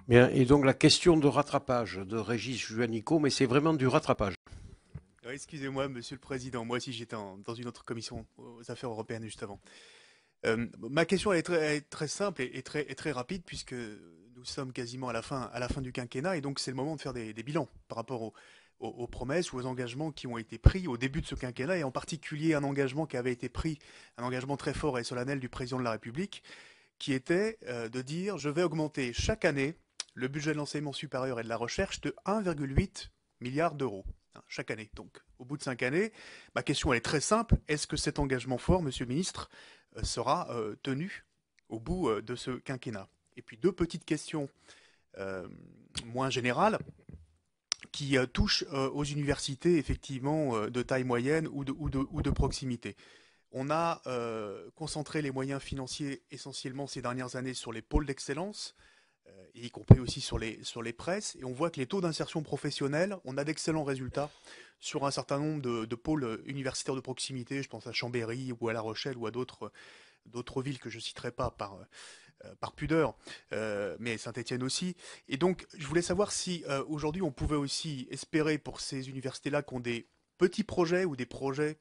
Bien, et donc la question de rattrapage de Régis Juanico, mais c'est vraiment du rattrapage. Excusez-moi, Monsieur le Président, moi aussi j'étais dans une autre commission aux affaires européennes juste avant. Ma question elle est très simple et très rapide puisque nous sommes quasiment à la fin du quinquennat et donc c'est le moment de faire des bilans par rapport aux promesses ou aux engagements qui ont été pris au début de ce quinquennat et en particulier un engagement qui avait été pris, un engagement très fort et solennel du Président de la République qui était de dire je vais augmenter chaque année le budget de l'enseignement supérieur et de la recherche de 1,8 milliard d'euros chaque année. Donc, au bout de 5 années, ma question elle est très simple. Est-ce que cet engagement fort, Monsieur le Ministre, sera tenu au bout de ce quinquennat? Et puis deux petites questions euh, moins générales qui touchent aux universités effectivement de taille moyenne ou de proximité. On a concentré les moyens financiers essentiellement ces dernières années sur les pôles d'excellence, y compris aussi sur les presses, et on voit que les taux d'insertion professionnelle, on a d'excellents résultats sur un certain nombre de pôles universitaires de proximité, je pense à Chambéry ou à La Rochelle ou à d'autres villes que je ne citerai pas par pudeur, mais Saint-Étienne aussi. Et donc, je voulais savoir si aujourd'hui on pouvait aussi espérer pour ces universités-là qui ont des petits projets ou des projets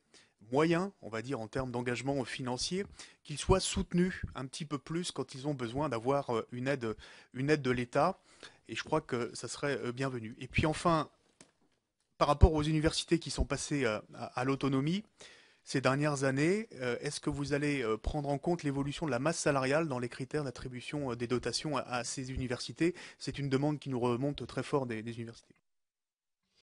moyens, on va dire en termes d'engagement financier, qu'ils soient soutenus un petit peu plus quand ils ont besoin d'avoir une aide de l'État. Et je crois que ça serait bienvenu. Et puis enfin, par rapport aux universités qui sont passées à l'autonomie, ces dernières années, est-ce que vous allez prendre en compte l'évolution de la masse salariale dans les critères d'attribution des dotations à ces universités? C'est une demande qui nous remonte très fort des universités.